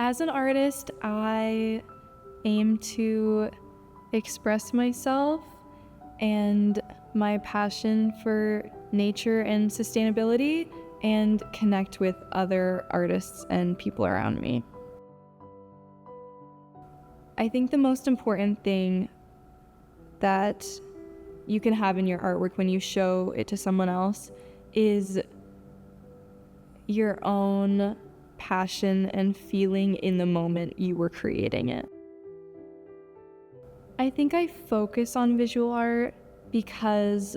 As an artist, I aim to express myself and my passion for nature and sustainability and connect with other artists and people around me. I think the most important thing that you can have in your artwork when you show it to someone else is your own passion and feeling in the moment you were creating it. I think I focus on visual art because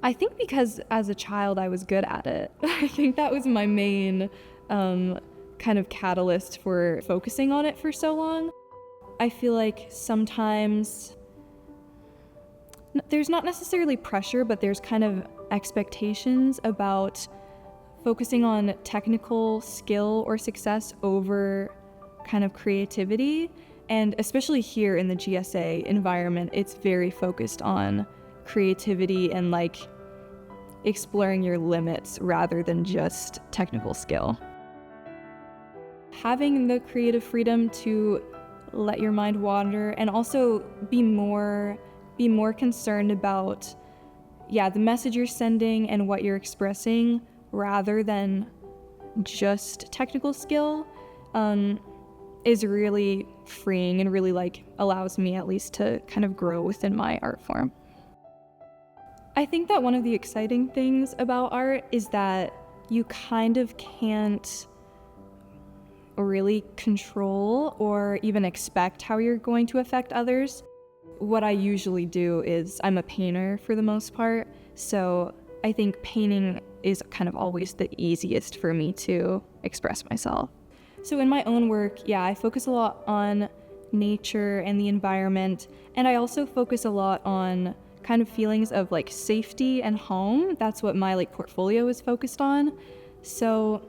as a child I was good at it. I think that was my main kind of catalyst for focusing on it for so long. I feel like sometimes there's not necessarily pressure, but there's kind of expectations about focusing on technical skill or success over kind of creativity. And especially here in the GSA environment, it's very focused on creativity and like exploring your limits rather than just technical skill. Having the creative freedom to let your mind wander and also be more concerned about the message you're sending and what you're expressing rather than just technical skill is really freeing and really like allows me at least to kind of grow within my art form. I think that one of the exciting things about art is that you kind of can't really control or even expect how you're going to affect others. What I usually do is I'm a painter for the most part, so I think painting is kind of always the easiest for me to express myself. So in my own work, I focus a lot on nature and the environment, and I also focus a lot on kind of feelings of like safety and home. That's what my like portfolio is focused on. So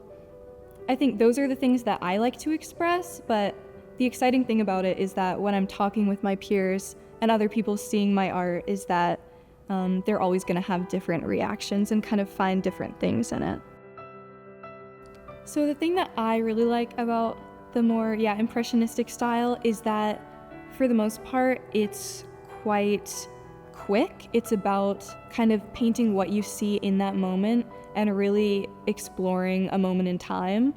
I think those are the things that I like to express, but the exciting thing about it is that when I'm talking with my peers and other people seeing my art is that they're always going to have different reactions and kind of find different things in it. So the thing that I really like about the more impressionistic style is that for the most part it's quite quick. It's about kind of painting what you see in that moment and really exploring a moment in time.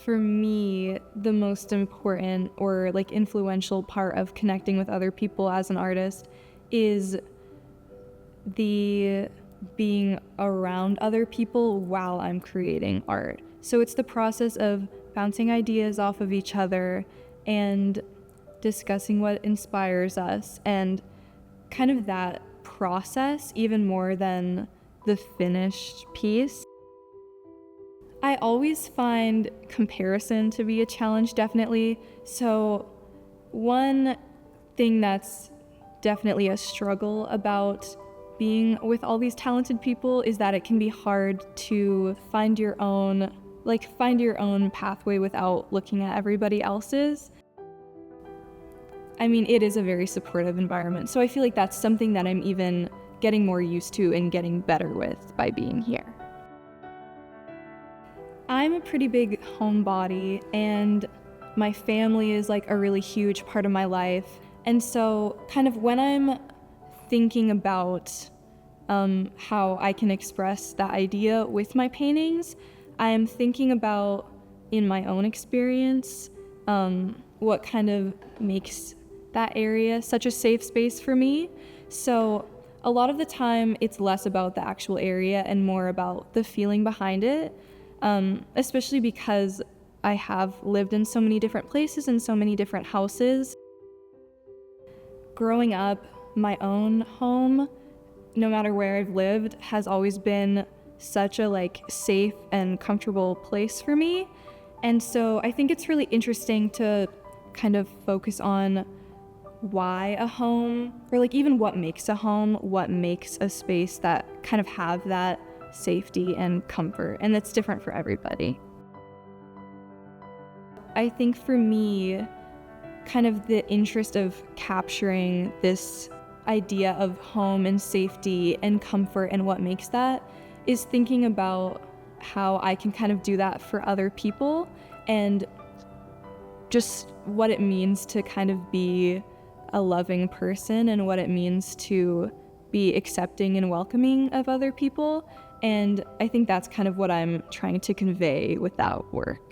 For me, the most important or like influential part of connecting with other people as an artist is the being around other people while I'm creating art. So it's the process of bouncing ideas off of each other and discussing what inspires us and kind of that process even more than the finished piece. I always find comparison to be a challenge, definitely. So one thing that's definitely a struggle about being with all these talented people is that it can be hard to find your own pathway without looking at everybody else's. I mean, it is a very supportive environment, so I feel like that's something that I'm even getting more used to and getting better with by being here. I'm a pretty big homebody, and my family is like a really huge part of my life. And so kind of when I'm thinking about how I can express that idea with my paintings, I am thinking about, in my own experience, what kind of makes that area such a safe space for me. So a lot of the time it's less about the actual area and more about the feeling behind it. Especially because I have lived in so many different places and so many different houses. Growing up, my own home, no matter where I've lived, has always been such a like safe and comfortable place for me. And so I think it's really interesting to kind of focus on why a home, or like even what makes a home, what makes a space that kind of have that safety and comfort, and that's different for everybody. I think for me, kind of the interest of capturing this idea of home and safety and comfort and what makes that is thinking about how I can kind of do that for other people, and just what it means to kind of be a loving person and what it means to be accepting and welcoming of other people. And I think that's kind of what I'm trying to convey with that work.